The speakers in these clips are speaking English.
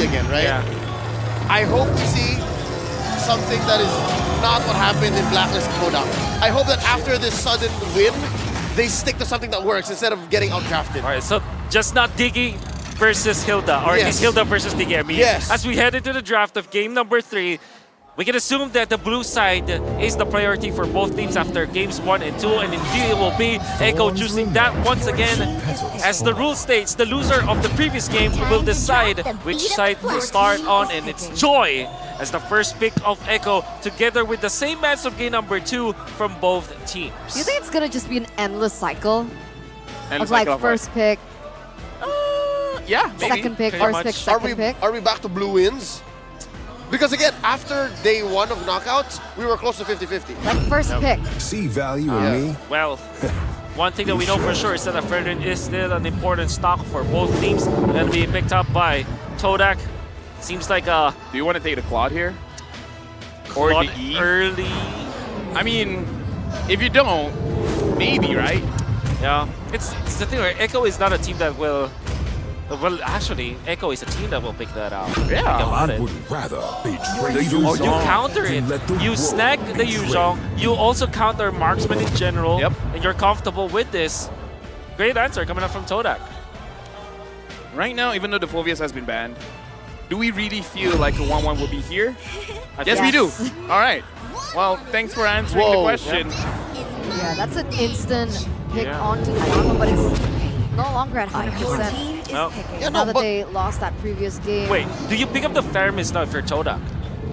MSC again, right? Yeah. I hope we see something that is not what happened in Blacklist TODAK. I hope that after this sudden win, they stick to something that works instead of getting outdrafted. All right, so just not Diggy versus Hilda, or at least Hilda versus Diggy. I mean, as we head into the draft of game number 3, we can assume that the blue side is the priority for both teams after games 1 and 2, and indeed it will be Echo choosing that once again. As the rule states, the loser of the previous game will decide which side will start on, and it's Joy as the first pick of Echo, together with the same match of game number 2 from both teams. Do you think it's gonna just be an endless cycle And of like first pick, yeah, maybe. second pick, Pretty first much. pick, second pick? Are we back to blue wins? Because again, after day 1 of knockouts, we were close to 50-50. Like first pick. See value in me? Well, one thing that we know for sure is that a Fredrin is still an important stock for both teams, and being picked up by TODAK. Seems like a Do you want to take the Claude here? Or lot the E? early. I mean, if you don't, maybe, right? Yeah, it's the thing where Echo is not a team that will. Well, actually, Echo is a team that will pick that out. Yeah. Think about I it. would rather betray the Oh, you Yuzong counter it. than let the You world snag the betray Yuzhong. You also counter marksman in general. Yep. And you're comfortable with this. Great answer coming up from TODAK. Right now, even though the Phobias has been banned, do we really feel like a 1-1 will be here? Yes, we do. All right. Well, thanks for answering the question. Yeah, that's an instant pick Yeah. onto the Llama, but it's no longer at 100%. No. Now that they lost that previous game. Wait, do you pick up the Fermis now for TODAK?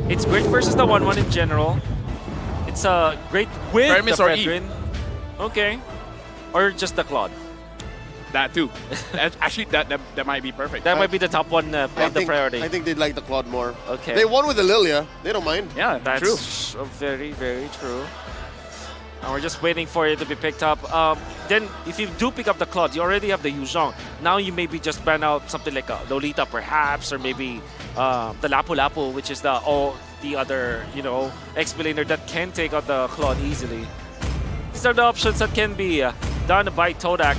It's great versus the 1-1 in general. It's a great with Fermis the or E? Fredrin. Okay. Or just the Claude. That too. Actually, that might be perfect. That might be the top one I the priority. think they'd like the Claude more. Okay. They won with the Lilia. They don't mind. Yeah, That's true. very, very true. And we're just waiting for it to be picked up. Then, if you do pick up the Claude, you already have the Yuzhong. Now you maybe just ban out something like a Lolita, perhaps, or maybe the Lapu Lapu, which is the other, X-Belaner that can take out the Claude easily. These are the options that can be done by TODAK.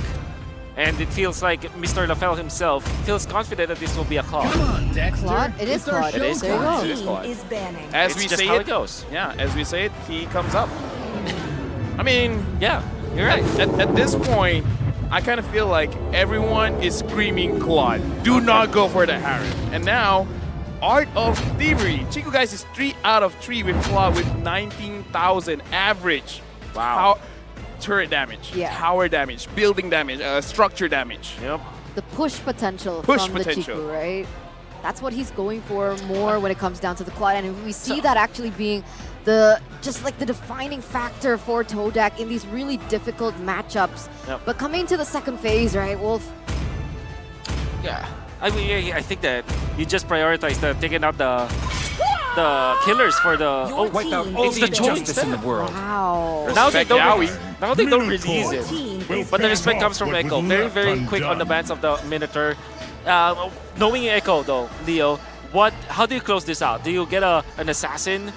And it feels like Mr. LaFell himself feels confident that this will be a Claude. Claude? It is Claude. It is There you go. It is Claude. Is banning. As It's we just say how it, it goes. yeah, as we say it, he comes up. I mean, Yeah, you're right. at this point, I kind of feel like everyone is screaming Claude. Do not go for the Harris. And now, Art of Thievery. Chico guys is 3 out of 3 with Claude with 19,000 average. Wow. Turret damage, Yeah. tower damage, building damage, structure damage. Yep. The push potential Push from potential. the Chiku, right? That's what he's going for more when it comes down to the Claude. And we see that actually being the defining factor for TODAK in these really difficult matchups. Yep. But coming to the second phase, right, Wolf? Yeah. I mean, yeah, I think that you just prioritize taking out the killers for the Wipe out it's the choice justice in in the world. Wow. Now they Respect don't Yaoi. now they don't release it. Team is But the respect banning. comes from Echo. Very, very quick on the bans of the Minotaur. Knowing Echo though, Leo, how do you close this out? Do you get an assassin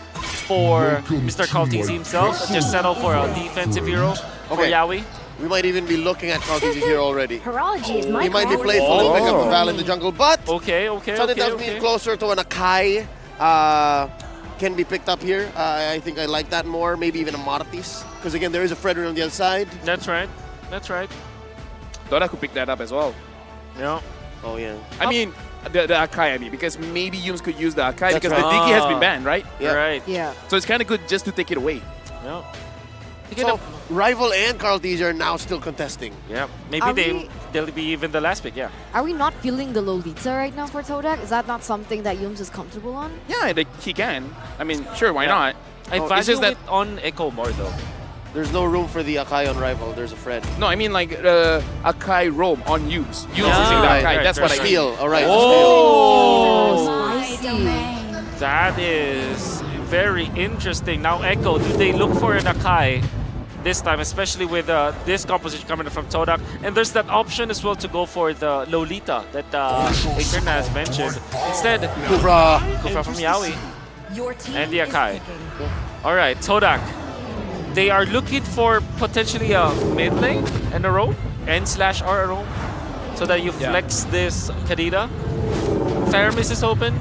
for Mr. Kaltizi himself? Just settle for a defensive hero for Okay. Yaoi? We might even be looking at Kaltizi here already. Horology is my He might be call. playful to pick up the Val in the jungle, but Okay. something tells me closer to an Akai can be picked up here. I think I like that more, maybe even a Martis. Because again, there is a Fredrin on the other side. That's right. That's right. Thought I could pick that up as well. Yeah. Oh yeah. I mean, the Akai, because maybe Yums could use the Akai That's because right. the Diggy has been banned, right? You're Yeah. right. Yeah. So it's kind of good just to take it away. Yeah. So, Rival and Kaltizi are now still contesting. Yeah. Maybe Are we- they'll be even the last pick. Yeah. Are we not feeling the Lolita right now for TODAK? Is that not something that Yums is comfortable on? Yeah, he can. I mean, sure, why Yeah. not? I it's value just that it on Echo more though. There's no room for the Akai on Rival. There's a Fred. No, I mean like Akai roam on Yums. Yums Yeah. using the Right, Akai. right, That's right, what I mean. Steal. All right. Oh, Spicy. that is very interesting. Now Echo, do they look for an Akai this time, especially with this composition coming from TODAK? And there's that option as well to go for the Lolita that Eterna has mentioned. Instead, Kufra. Kufra from Yaoi. Your team And the is Akai. picking. All right, TODAK. They are looking for potentially a mid lane and a roam, N/R a roam, so that you Yeah. flex this Kadita. Faramis is open.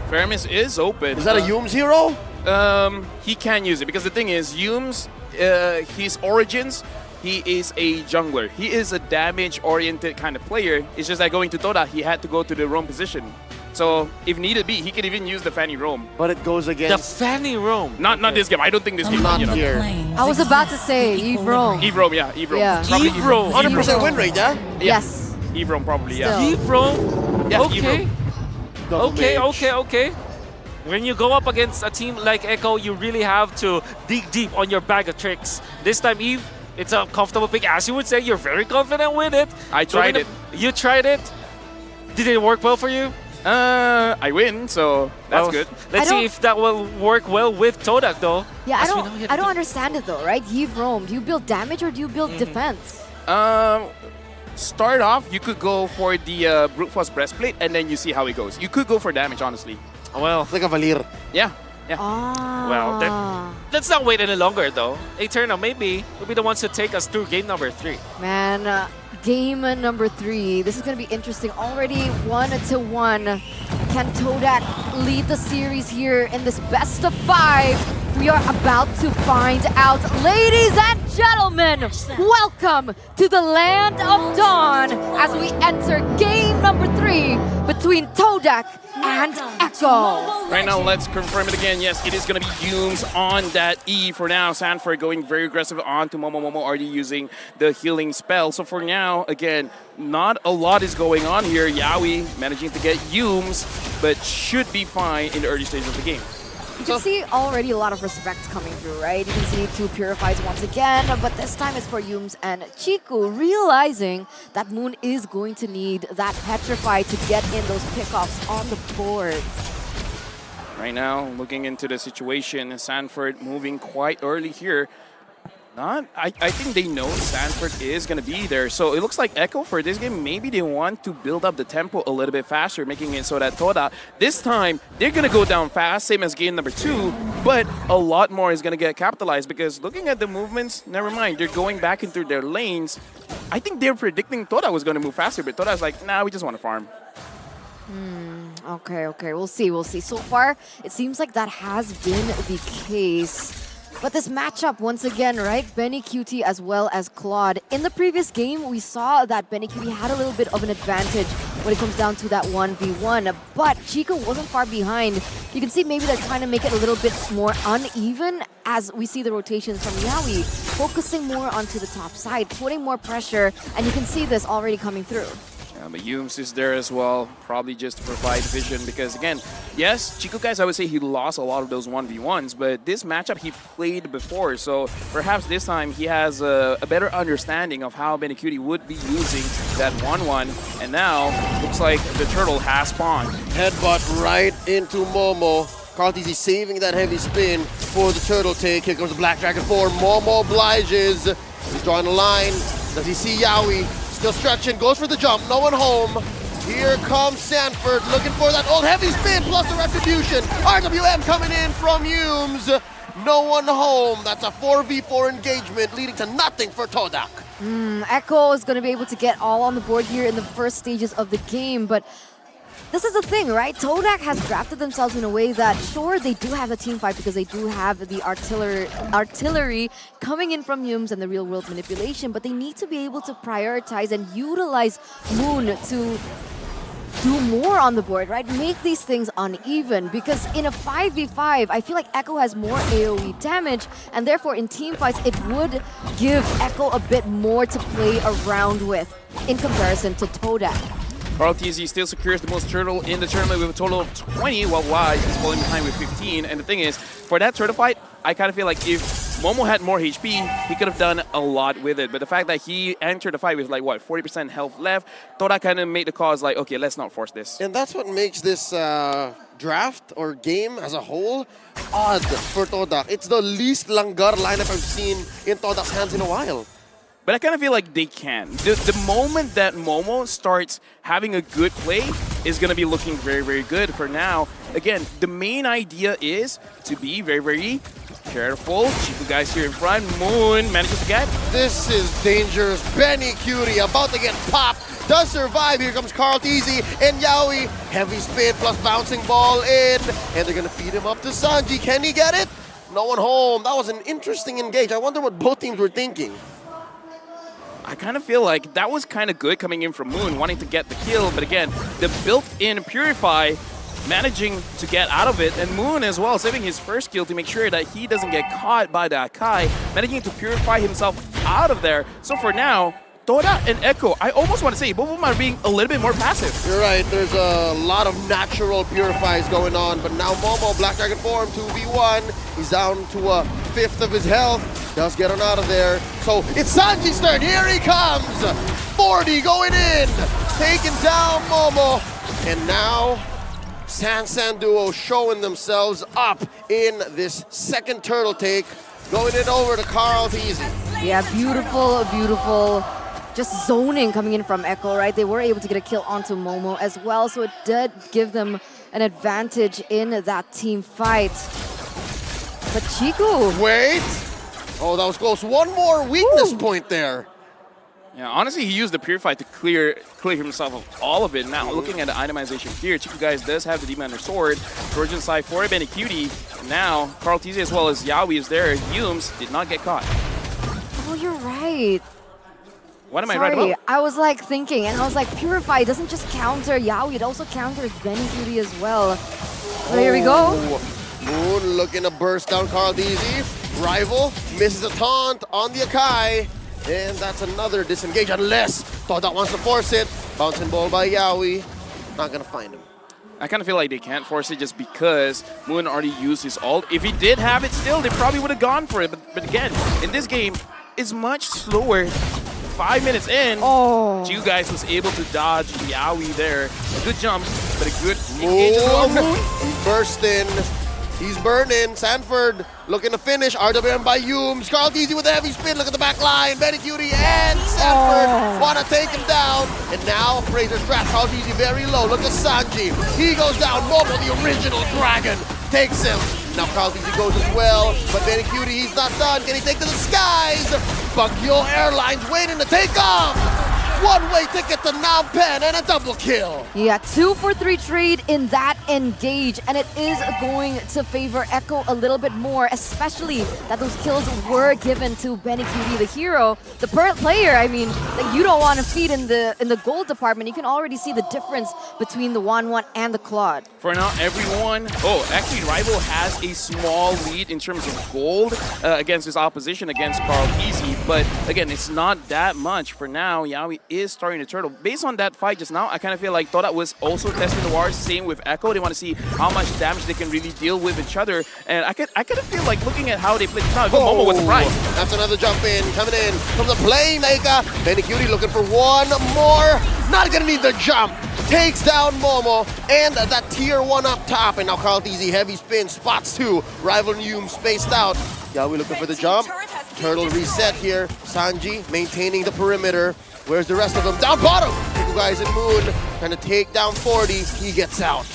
Faramis is open. Is that a Yume's hero? He can use it because the thing is, Yume's, his origins, he is a jungler. He is a damage-oriented kind of player. It's just that going to TODAK, he had to go to the roam position. So if needed be, he could even use the Fanny roam. But it goes The against... Fanny roam. Not this game. I don't think this game. not You know. here. I was about to say Eve Rome. Eve roam, yeah. Eve roam. Yeah. Probably Eve roam. 100% win rate, yeah? Yes. Eve roam, probably, yeah. Still. Eve roam. Yeah, Eve Okay. roam. Double Okay, mage. okay, okay. When you go up against a team like Echo, you really have to dig deep on your bag of tricks. This time, Eve, it's a comfortable pick. As you would say, you're very confident with it. I tried it. You tried it. Did it work well for you? I win, so that's Well, good. Let's I see don't- if that will work well with TODAK, though. Yeah, I As we know, he had don't to- understand it though, right? Eve Rome. Do you build damage or do you build defense? Start off, you could go for the Brute Force Breastplate, and then you see how it goes. You could go for damage, honestly. Well, It's like a Valir. Yeah, yeah. Ah. well, let's not wait any longer, though. Eternal, maybe, will be the ones to take us through game number 3. Man, game number 3. This is going to be interesting. Already 1-1. Can TODAK lead the series here in this best of 5? We are about to find out. Ladies and gentlemen, welcome to the land of dawn as we enter game number 3 between TODAK and Echo. Right now, let's confirm it again. Yes, it is going to be Yumes on that E for now. Sanford going very aggressive on to Momo. Momo already using the healing spell. So for now, again, not a lot is going on here. Yaoi managing to get Yumes, but should be fine in the early stages of the game. You can see already a lot of respect coming through, right? You can see 2 Purifies once again, but this time it's for Yumes and Chiku, realizing that Moon is going to need that Petrify to get in those pickoffs on the board. Right now, looking into the situation, Sanford moving quite early here. I think they know Sanford is going to be there. So it looks like Echo for this game, maybe they want to build up the tempo a little bit faster, making it so that TODAK, this time, they're going to go down fast, same as game number 2, but a lot more is going to get capitalized because looking at the movements, never mind, they're going back into their lanes. I think they're predicting TODAK was going to move faster, but TODAK's like, nah, we just want to farm. Okay, we'll see. So far, it seems like that has been the case. But this matchup, once again, right? Benny Cutie as well as Claude. In the previous game, we saw that Benny Cutie had a little bit of an advantage when it comes down to that 1v1. But Chico wasn't far behind. You can see maybe they're trying to make it a little bit more uneven as we see the rotations from Yaoi, focusing more onto the top side, putting more pressure, and you can see this already coming through. But Yumes is there as well, probably just to provide vision because, again, yes, Chico guys, I would say he lost a lot of those 1v1s, but this matchup he played before, so perhaps this time he has a better understanding of how Benecutie would be using that 1-1, and now looks like the turtle has spawned. Headbutt right into Momo. Cartesi saving that heavy spin for the turtle take. Here comes the Black Dragon 4. Momo obliges. He's drawing a line. Does he see Yaoi? Still stretching, goes for the jump, no one home. Here comes Sanford looking for that old heavy spin plus the retribution. RWM coming in from Yumes. No one home. That's a 4v4 engagement leading to nothing for TODAK. Echo is going to be able to get all on the board here in the first stages of the game, but this is the thing, right? TODAK has drafted themselves in a way that, sure, they do have a team fight because they do have the artillery coming in from Yumes and the real-world manipulation, but they need to be able to prioritize and utilize Moon to do more on the board, right? Make these things uneven, because in a 5v5, I feel like Echo has more AoE damage, and therefore in team fights, it would give Echo a bit more to play around with in comparison to TODAK. Carl TZ still secures the most turtle in the tournament with a total of 20, while Wise is falling behind with 15. And the thing is, for that turtle fight, I kind of feel like if Momo had more HP, he could have done a lot with it. But the fact that he entered the fight with like, what, 40% health left, TODAK kind of made the cause like, okay, let's not force this. And that's what makes this draft or game as a whole odd for TODAK. It's the least langgar lineup I've seen in TODAK's hands in a while. But I kind of feel like they can. The moment that Momo starts having a good play is going to be looking very, very good. For now, again, the main idea is to be very, very careful. Chico guys here in front. Moon manages to get. This is dangerous. Benny Cutie about to get popped. does survive. Here comes Carl Teasy and Yaoi. Heavy spin plus bouncing ball in. And they're going to feed him up to Sanji. Can he get it? No one home. That was an interesting engage. I wonder what both teams were thinking. I kind of feel like that was kind of good coming in from Moon, wanting to get the kill. But again, the built-in Purify managing to get out of it, and Moon as well saving his first kill to make sure that he doesn't get caught by that Kai, managing to purify himself out of there. So for now, TODAK and Echo, I almost want to say both of them are being a little bit more passive. You're right, there's a lot of natural purifies going on, but now Momo, Black Dragon form, 2v1. He's down to a fifth of his health. Does get on out of there. So it's Sanji's turn. Here he comes. 40 going in. Taking down Momo. And now San duo showing themselves up in this second turtle take. Going it over to Carl Teasy. Yeah, beautiful, beautiful. Just zoning coming in from Echo, right? They were able to get a kill onto Momo as well, so it did give them an advantage in that team fight. But Chico... Wait! Oh, that was close. One more weakness point there. Yeah, honestly, he used the Purify to clear himself of all of it. Now, looking at the itemization here, Chico guys does have the Demander Sword. Trojan side for Benecutie. Now, Carl Teasy as well as Yaoi is there. Humes did not get caught. Oh, you're right. What am I right about? I was like thinking, and I was like, Purify doesn't just counter Yaoi, it also counters Benecutie as well. So here we go. Moon looking to burst down Carl Teasy. Rival misses a taunt on the Akai. And that's another disengage unless TODAK wants to force it. Bouncing ball by Yaoi. Not gonna find him. I kind of feel like they can't force it just because Moon already used his ult. If he did have it still, they probably would have gone for it. But again, in this game, it's much slower. 5 minutes in, you guys was able to dodge Yaoi there. A good jump, but a good engage as well. Moon. He burst in. He's burning. Sanford looking to finish. RWM by Humes. Carl Teasy with a heavy spin. Look at the back line. Benecutie and Sanford want to take him down. And now Fraser's trap. Carl Teasy very low. Look at Sanji. He goes down. Momo, the original dragon, takes him. Now Carl Teasy goes as well. But Benecutie, he's not done. Can he take to the skies? Baguio Airlines waiting to take off. One-way ticket to Phnom Penh and a double kill. Yeah, 2 for 3 trade in that engage, and it is going to favor Echo a little bit more, especially that those kills were given to Benecutie, the hero, the player. I mean, that you don't want to feed in the gold department. You can already see the difference between the 1-1 and the Claude. For now, everyone. Oh, actually, Rival has a small lead in terms of gold against his opposition against Carl Teasy, but again, it's not that much for now. Yaoi is starting to turtle. Based on that fight just now, I kind of feel like TODAK was also testing the waters, same with Echo. They want to see how much damage they can really deal with each other. And I kind of feel like looking at how they played now, Momo was surprised. That's another jump in, coming in from the playmaker. Benecutie looking for one more. Not gonna need the jump. Takes down Momo and that tier 1 up top. And now Carl Teasy, heavy spin, spots 2. Rival and Hume spaced out. Yaoi looking for the jump. Turtle reset here. Sanji maintaining the perimeter. Where's the rest of them? Down bottom! Chico guys in Moon trying to take down 40. He gets out.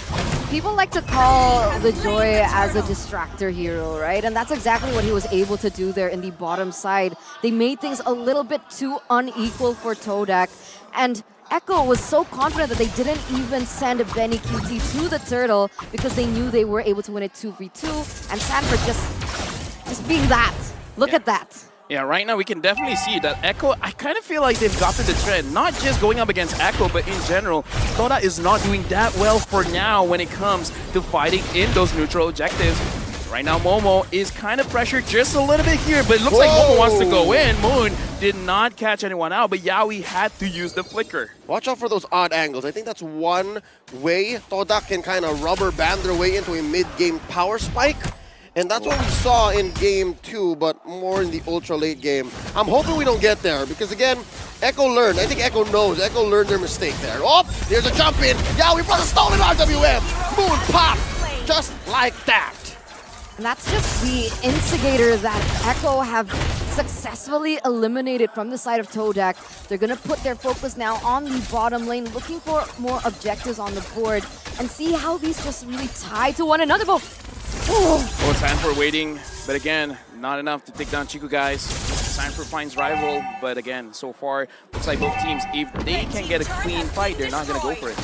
People like to call the Joy as a distractor hero, right? And that's exactly what he was able to do there in the bottom side. They made things a little bit too unequal for TODAK. And Echo was so confident that they didn't even send Benecutie to the turtle because they knew they were able to win it 2v2. And Sanford just being that. Look at that. Yeah, right now we can definitely see that Echo, I kind of feel like they've gotten the trend. Not just going up against Echo, but in general, TODAK is not doing that well for now when it comes to fighting in those neutral objectives. Right now, Momo is kind of pressured just a little bit here, but it looks like Momo wants to go in. Moon did not catch anyone out, but Yaoi had to use the flicker. Watch out for those odd angles. I think that's one way TODAK can kind of rubber band their way into a mid-game power spike. And that's what we saw in game 2, but more in the ultra late game. I'm hoping we don't get there because, again, Echo learned. I think Echo knows. Echo learned their mistake there. Oh, there's a jump in. Yeah, we brought a stolen RWM. Moon pop, just like that. And that's just the instigator that Echo have successfully eliminated from the side of TODAK. They're going to put their focus now on the bottom lane, looking for more objectives on the board and see how these just really tie to one another. Oh, Sanford waiting, but again, not enough to take down Chico guys. Sanford finds rival, but again, so far, looks like both teams, if they can get a clean fight, they're not going to go for it.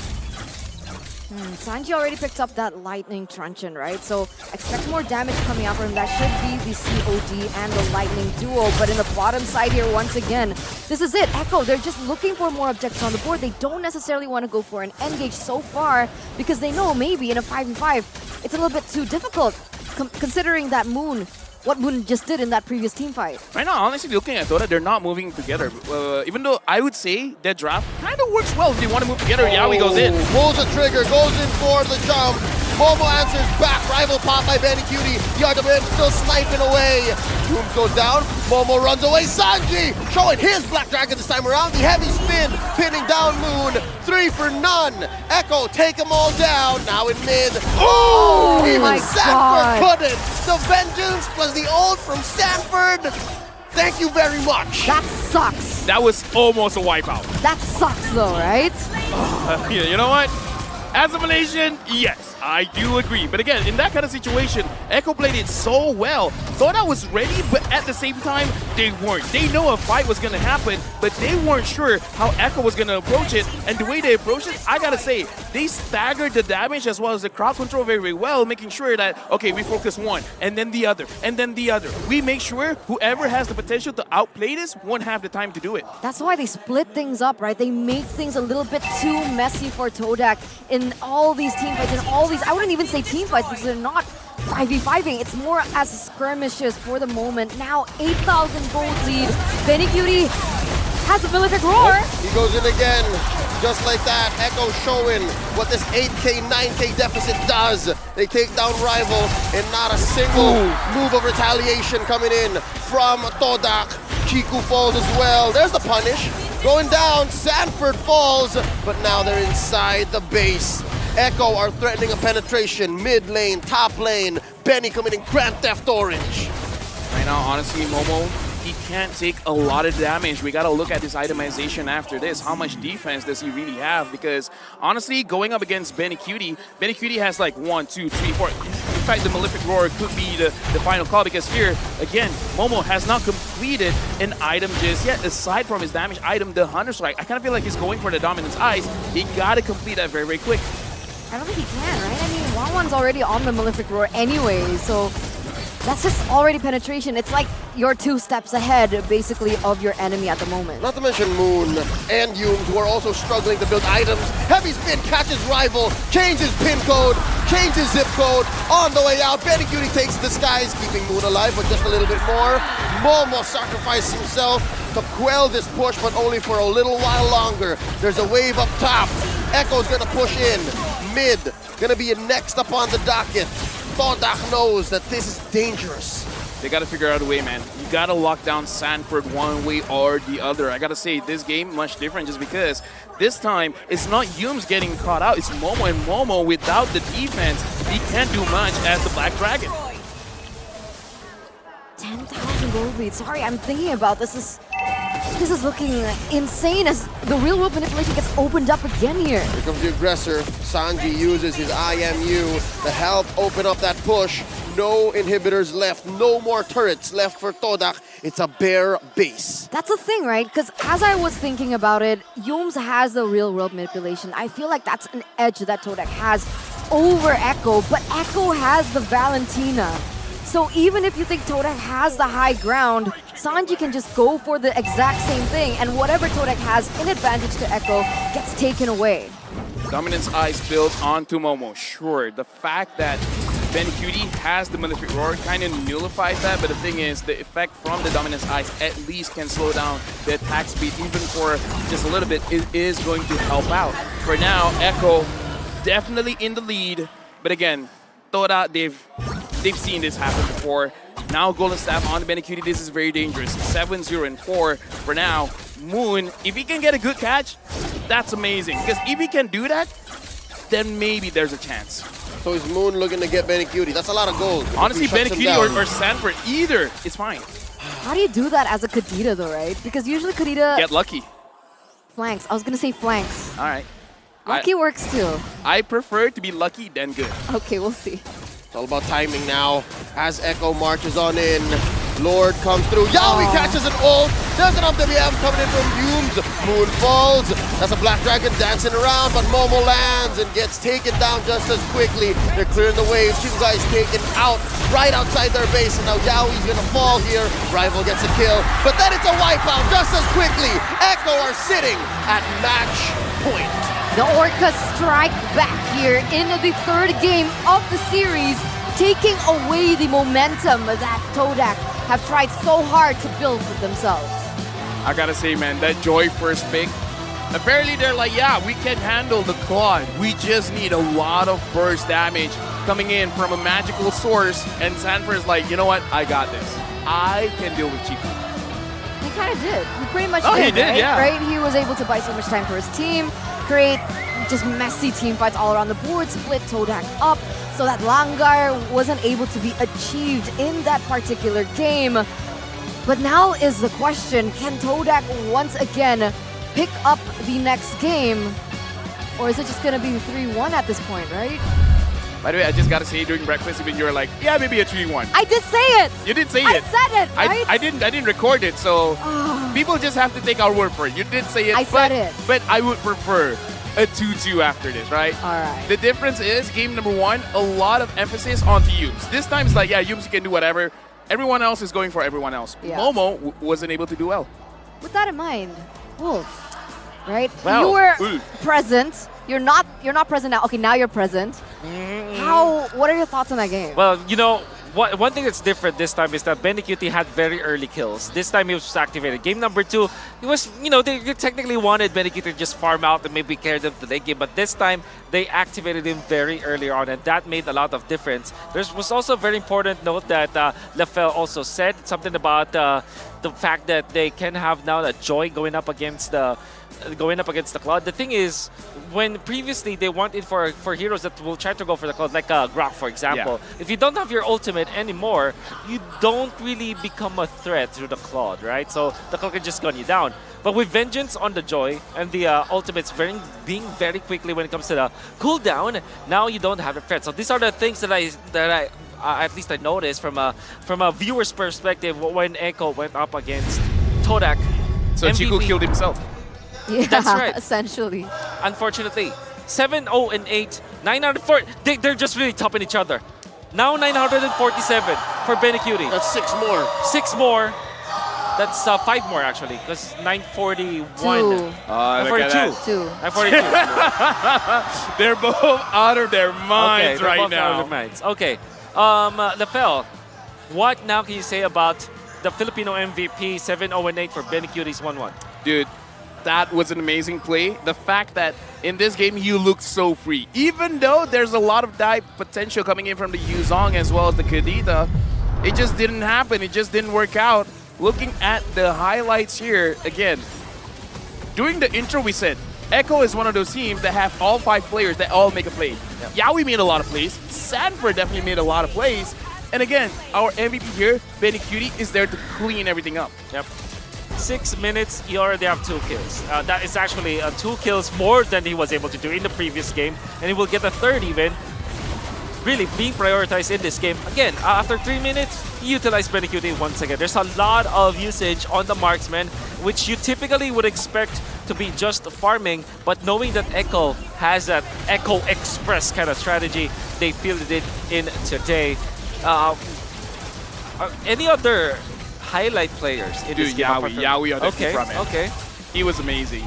Sanji already picked up that lightning truncheon, right? So expect more damage coming out from him. That should be the COD and the lightning duo. But in the bottom side here, once again, this is it. Echo, they're just looking for more objectives on the board. They don't necessarily want to go for an engage so far because they know maybe in a 5v5, it's a little bit too difficult considering that Moon, what Moon just did in that previous team fight. Right now, honestly, looking at TODAK, they're not moving together. Even though I would say that draft kind of works well if they want to move together. Yawi goes in. Pulls the trigger, goes in for the jump. Momo answers back. Rival pop by Benny Cutie. Yardman still sniping away. Dooms goes down. Momo runs away. Sanji showing his Black Dragon this time around. The heavy spin, pinning down Moon. 3 for none. Echo take them all down. Now in mid. Oh, even my Sanford God. couldn't. The vengeance plus the ult from Sanford. Thank you very much. That sucks. That was almost a wipeout. That sucks though, right? Yeah, you know what? As a Malaysian, yes, I do agree. But again, in that kind of situation, Echo played it so well. Thought I was ready, but at the same time, they weren't. They know a fight was going to happen, but they weren't sure how Echo was going to approach it. And the way they approached it, I got to say, they staggered the damage as well as the crowd control very, very well, making sure that, okay, we focus one, and then the other, and then the other. We make sure whoever has the potential to outplay this won't have the time to do it. That's why they split things up, right? They make things a little bit too messy for TODAK in all these team fights and all these, I wouldn't even say team fights because they're not 5v5ing. It's more as skirmishes for the moment. Now 8,000 gold lead. Benny Cutie has a prolific roar. He goes in again. Just like that, Echo showing what this 8k, 9k deficit does. They take down rival and not a single move of retaliation coming in from TODAK. Chiku falls as well. There's the punish. Going down, Sanford falls, but now they're inside the base. Echo are threatening a penetration, mid lane, top lane. Benny coming in Grand Theft Orange. Right now, honestly, Momo, he can't take a lot of damage. We got to look at this itemization after this. How much defense does he really have? Because honestly, going up against Benny Cutie has like 1, 2, 3, 4. In fact, the Malefic Roar could be the final call because here, again, Momo has not completed an item just yet. Aside from his damage item, the Hunter Strike, I kind of feel like he's going for the Dominance Eyes. He got to complete that very, very quick. I don't think he can, right? I mean, 1-1's already on the Malefic Roar anyway, so that's just already penetration. It's like you're 2 steps ahead, basically, of your enemy at the moment. Not to mention Moon and Yums, who are also struggling to build items. Heavy spin catches rival, changes pin code, changes zip code. On the way out, Benny Cutie takes the skies, keeping Moon alive, but just a little bit more. Momo sacrificed himself to quell this push, but only for a little while longer. There's a wave up top. Echo's gonna push in. Mid, gonna be next up on the docket. TODAK knows that this is dangerous. They got to figure out a way, man. You got to lock down Sanford one way or the other. I got to say, this game much different just because this time it's not Yums getting caught out. It's Momo, and Momo, without the defense, he can't do much as the Black Dragon. 10,000 gold lead. Sorry, I'm thinking about this. This is looking insane as the real world manipulation gets opened up again here. Here comes the aggressor. Sanji uses his IMU to help open up that push. No inhibitors left, no more turrets left for TODAK. It's a bare base. That's the thing, right? Because as I was thinking about it, Yums has the real world manipulation. I feel like that's an edge that TODAK has over Echo, but Echo has the Valentina. So even if you think TODAK has the high ground, Sanji can just go for the exact same thing, and whatever TODAK has in advantage to Echo gets taken away. Dominance Eyes built onto Momo. Sure, the fact that Benny Cutie has the Malefic Roar kind of nullifies that, but the thing is, the effect from the Dominance Eyes at least can slow down the attack speed even for just a little bit. It is going to help out. For now, Echo definitely in the lead, but again, TODAK, they've seen this happen before. Now Golden Staff on the Benny Cutie, this is very dangerous. 7-0 and 4 for now. Moon, if he can get a good catch, that's amazing. Because if he can do that, then maybe there's a chance. So is Moon looking to get Benny Cutie? That's a lot of gold. Honestly, Benny Cutie or Sanford, either is fine. How do you do that as a Kadita though, right? Because usually Kadita Get lucky. flanks. I was gonna say flanks. All right. Lucky works too. I prefer to be lucky than good. Okay, we'll see. It's all about timing now as Echo marches on in. Lord comes through. Yawi catches an ult. There's an WM coming in from Humes. Moon falls. That's a Black Dragon dancing around, but Momo lands and gets taken down just as quickly. They're clearing the wave. Two guys taken out right outside their base, and now Yawi's gonna fall here. Rival gets a kill, but then it's a wipeout just as quickly. Echo are sitting at match point. The Orcas strike back here in the third game of the series, taking away the momentum that TODAK have tried so hard to build for themselves. I gotta say, man, that Joy first pick, apparently they're like, yeah, we can handle the Claude. We just need a lot of burst damage coming in from a magical source. And Sanford's like, you know what? I got this. I can deal with Chifu. He kind of did. He pretty much Oh, did, he did, right? yeah. Right? He was able to buy so much time for his team, create just messy team fights all around the board, split TODAK up, so that Langar wasn't able to be achieved in that particular game. But now is the question, can TODAK once again pick up the next game? Or is it just going to be 3-1 at this point, right? By the way, I just gotta say, during breakfast, even you were like, yeah, maybe a 3-1. I did say it! You did say I it. said it, right? I didn't record it, so people just have to take our word for it. You did say it. I said it. But I would prefer a 2-2 after this, right? All right. The difference is, game number 1, a lot of emphasis on Yumes. This time it's like, yeah, Yumes can do whatever. Everyone else is going for everyone else. Yeah. Momo wasn't able to do well. With that in mind, Wolf, right? Wow. You were Wolf. present. You're not present now. Okay, now you're present. What are your thoughts on that game? Well, you know, one thing that's different this time is that Benecutie had very early kills. This time he was activated. Game number 2, it was, you know, they technically wanted Benecutie to just farm out and maybe carry them to the late game, but this time they activated him very early on, and that made a lot of difference. There was also a very important note that Lefel also said, something about the fact that they can have now a Joy going up against the Cloud. The thing is, when previously they wanted for heroes that will try to go for the Cloud, like Grok, for example, if you don't have your ultimate anymore, you don't really become a threat to the Cloud, right? So the Cloud can just gun you down. But with Vengeance on the Joy and the ultimates being very quickly when it comes to the cooldown, now you don't have a threat. So these are the things that I at least I noticed from a viewer's perspective when Echo went up against TODAK. So MVP. Chiku killed himself. Yeah, That's right. Essentially. Unfortunately, 7-0-8, 904. They're just really topping each other. Now 947 for Benecutie. That's 6 more. 6 more. That's 5 more actually, because 941. 942. Look at that. 2. 942. They're both out of their minds they're right both now. out of their minds. Okay. Lefel, what now can you say about the Filipino MVP 7-0-8 for Benecutie's 1-1? Dude, that was an amazing play. The fact that in this game you looked so free. Even though there's a lot of dive potential coming in from the Yuzong as well as the Kadita, it just didn't happen. It just didn't work out. Looking at the highlights here, again, during the intro we said, Echo is one of those teams that have all 5 players that all make a play. Yawi made a lot of plays. Sanford definitely made a lot of plays. And again, our MVP here, Benecutie, is there to clean everything up. Yep. 6 minutes, you already have 2 kills. That is actually 2 kills more than he was able to do in the previous game. And he will get a 3rd even. Really being prioritized in this game. Again, after 3 minutes, he utilized Benecutie once again. There's a lot of usage on the marksman, which you typically would expect to be just farming, but knowing that Echo has that Echo Express kind of strategy, they fielded it in today. Any other highlight players in this Dude, game? Yawi on the front end. Okay. He was amazing.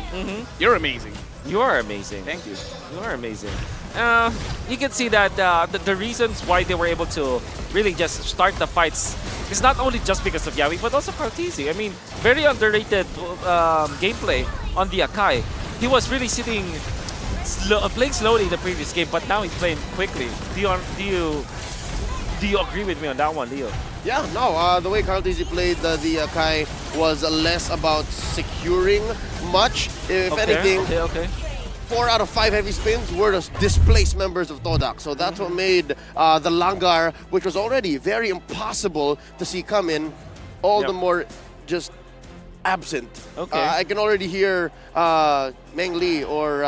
You're amazing. You are amazing. Thank you. You are amazing. You can see that the reasons why they were able to really just start the fights is not only just because of Yawi, but also Cartesi. I mean, very underrated gameplay on the Akai. He was really sitting, playing slowly the previous game, but now he's playing quickly. Do you agree with me on that one, Leo? Yeah, no, the way Cartesi played the Akai was less about securing much. If anything, Okay. 4 out of 5 heavy spins were the displaced members of TODAK. So that's what made the Langar, which was already very impossible to see come in, all the more just absent. Okay. I can already hear Meng Li or...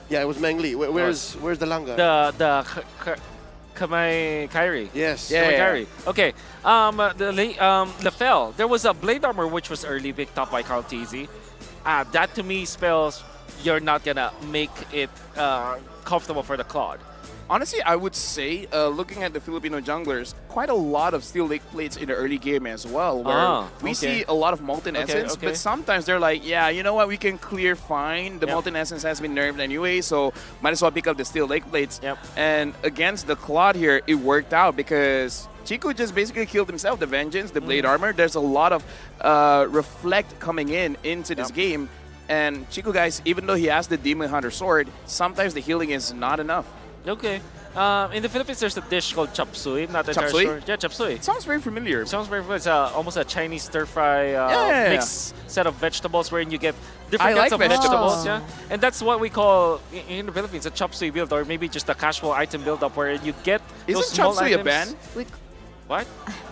yeah, it was Meng Li. Where's the Langar? The Kamai Kairi. Yes. Yeah. Kamai Kairi. Okay. Lafell. There was a Blade Armor which was early picked up by Carl TZ. That to me spells you're not gonna make it comfortable for the Claude. Honestly, I would say, looking at the Filipino junglers, quite a lot of Steel Lake plates in the early game as well, where we see a lot of Molten Essence, but sometimes they're like, yeah, you know what, we can clear fine. The Molten Essence has been nerfed anyway, so might as well pick up the Steel Lake plates. And against the Claude here, it worked out because Chico just basically killed himself. The Vengeance, the Blade Armor, there's a lot of Reflect coming into this game. And Chico, guys, even though he has the Demon Hunter sword, sometimes the healing is not enough. Okay. In the Philippines, there's a dish called chop suey. Not entirely Chop suey? sure. Yeah, chop suey. It sounds very familiar. Sounds very familiar. It's almost a Chinese stir-fry mixed set of vegetables wherein you get different kinds of vegetables. Yeah, and that's what we call in the Philippines a chop suey build, or maybe just a casual item build-up where you get those Isn't small chop suey a items. ban? What?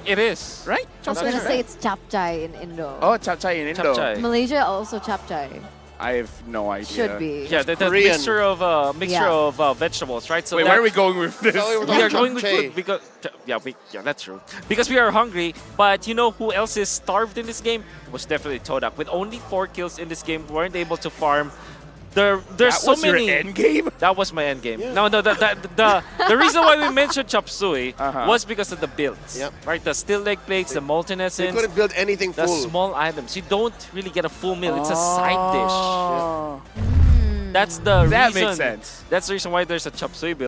It is. Right? I was going to say it's chapchai in Indo. Oh, chapchai in Indo. Chapchai. Malaysia also chapchai. I have no idea. Should be. Yeah, the Korean. mixture of vegetables, right? So Wait, where are we going with this? we are going with food because yeah, that's true. Because we are hungry, but you know who else is starved in this game? It was definitely TODAK. With only 4 kills in this game, we weren't able to farm. There's that so was many. Your end game? That was my end game. No, the reason why we mentioned chop suey was because of the builds, right? The Steel Lake plates, the Molten Essence. You couldn't build anything the full. small items. You don't really get a full meal. It's a side dish. Oh. That's the reason. That makes sense. That's the reason why there's a chop suey build.